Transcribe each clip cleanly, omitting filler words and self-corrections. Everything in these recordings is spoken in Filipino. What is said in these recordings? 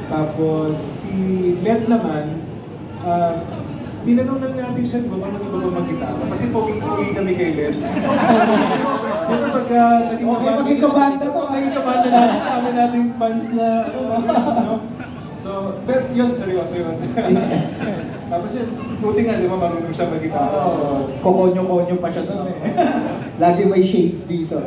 Tapos si Let naman, tinanong lang natin siya, di ba, paano ba mag-gitara? Kasi pogi-pogi kami kay Let. Pero pagka naging Okay, maging kabanda to. Naging kabanda natin, kami natin fans na, no? So, but yun, seryoso yun. Tapos yun, buti nga, di ba, marunong siya mag-gitara. Kokonyo-konyo pa siya doon eh. Lagi may shades dito.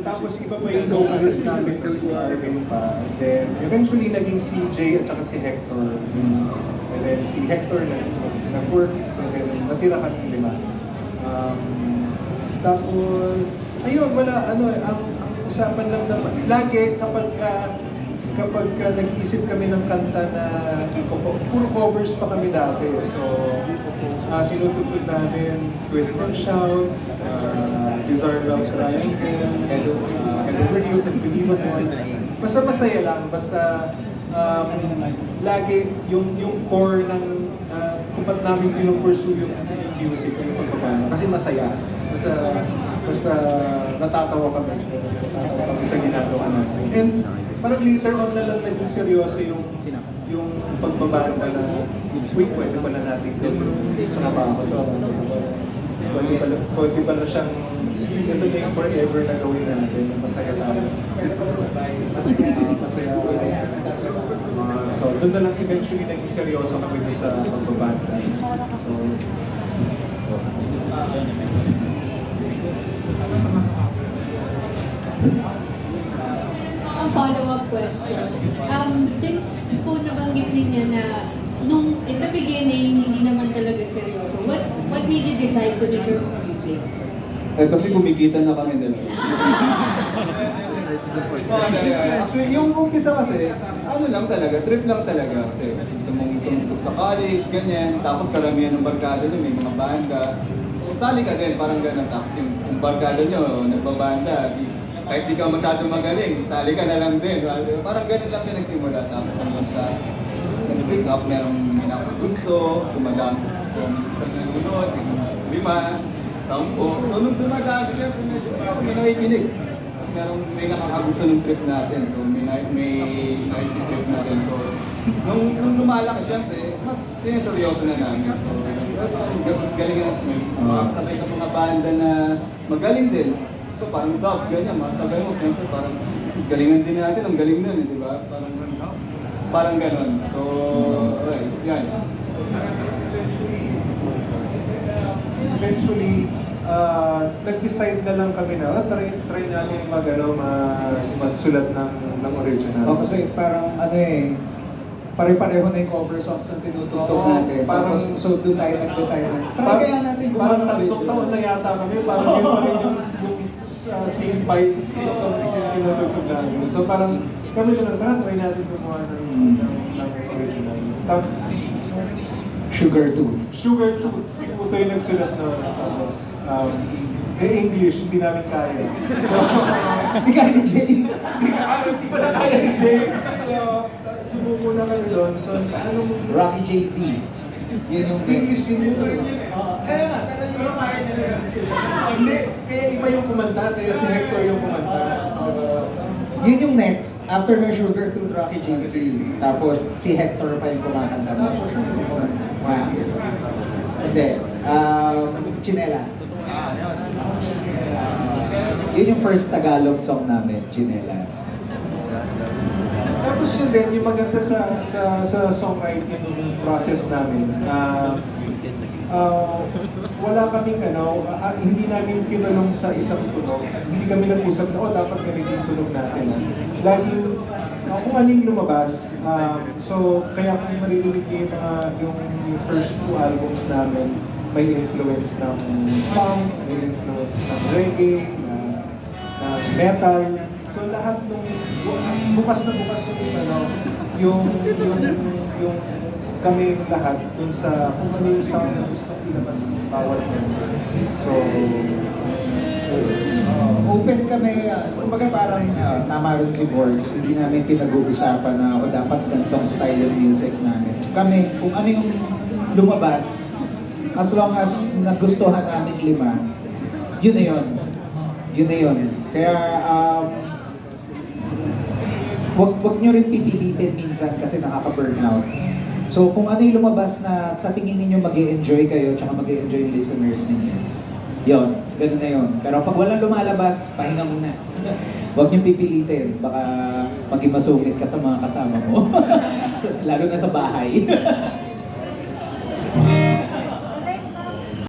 Tapos iba pa yung vocalist namin sa Arvin pa. And then, eventually, naging si Jay at saka si Hector. And then, si Hector nag-work. And then, natira kami 5. Tapos, ayun, wala, ang usapan lang naman. Lagi, kapag nag-iisip kami ng kanta na puro covers pa kami dati. So, tinutugtog namin Twist and Shout, Bizarre Love Triangle, Head Over Heels, and Believe It or Not. Basta masaya lang, basta lagi yung core ng kung ba't namin pinupursue yung music, yung pagbabana. Kasi masaya. Basta natatawa kami sa ginagawa namin. And parang later on na lang naging seryoso yung pagbabanda na pwede pala natin yung trabaho. So, pwede pala siyang ito na yung forever na gawin natin. Masaya tayo. Masaya. So, doon na lang eventually naging seryoso kami sa pagbabanda. So, follow-up question. Since po nabanggit ninyo na nung in the beginning, hindi naman talaga seryoso, what made you decide to make your own music? Kasi kumikita na kami din. Actually, yung umpisa kasi, ano lang talaga, trip lang talaga. Kasi gusto mong tumutog sa college, ganyan. Tapos karamihan ng barkada nyo, may mga banda. So, sali ka din, parang gano'n. Tapos yung barkada nyo, nagbabanda. Kahit di ka masyado magaling, sali ka na lang din. Parang ganun lang siya nagsimula. Tapos hanggang sa nag-pick up, merong gusto, tumadami. So, isang nanonood, 5, 10. So, nung dumadami siya, may nakikinig. Kasi may nakakagusto ng trip natin. So, may trip natin. So, nung lumalaki siyempre, mas sineseryoso na namin. So, mas galing na siya. Makakasabay ka mga banda na magaling din. So, parang dub, ganyan, masabay mo, siyempre parang galingan din natin, ang galing nun, di ba? Parang ganon. So, right, yan. Eventually, nag-decide na lang kami na try natin magsulat ng original. Kasi parang pare-pareho na yung cover songs na tinutugtog natin. Parang, so doon tayo nag-decide na, try kaya natin parang gumawa ng 3 taon na yata kami, parang yun pa rin yung same 5-6 songs yung tinutugtog namin. So parang kami na lang, try natin gumawa ng original. Sugar Tooth. Sugar Tooth, si Puto yung nagsulat na tapos English, hindi namin kaya. So, Hindi kaya ni Jay. hindi pa na kaya ni Jay. So, sumuko na kami doon. So, Rocky JC. Yun yung English din yun. Kaya nga, pero kaya nila. Hindi, kaya iba yung kumanta, kaya si Hector yung kumanta. Yun yung next, after ng Sugar Tooth, Rocky JC. Tapos si Hector pa yung kumakanta mo. Wow. Hindi. Chinelas. Yun yung first Tagalog song namin, Chinelas. Tapos yun din, yung maganda sa songwriting process namin, wala kaming hindi namin kinulong sa isang tunog. Hindi kami nag-usap na, dapat ganito yung tunog natin. Laging, kung ano yung lumabas. So, kaya kung maririnig niyo yung first 2 albums namin, may influence ng punk, may influence ng reggae, ng metal. So, lahat nung bukas na bukas yung kami lahat dun sa kung ano yung sound na gusto ilabas ng bawat member. So, Open kami, kumbaga parang tama rin si Borgs, hindi namin pinag-uusapan na dapat gantong style of music namin. Kami, kung ano yung lumabas, as long as nagustuhan namin 5, yun na yun. Yun na yun. Kaya, wag nyo rin pipilitin minsan kasi nakaka-burnout. So kung ano yung lumabas na sa tingin ninyo mag-enjoy kayo, tsaka mag-enjoy yung listeners ninyo. Yon, ganun na yon. Pero pag walang lumalabas, pahinga muna. Huwag niyong pipilitin, baka maging masungit ka sa mga kasama mo. Lalo na sa bahay.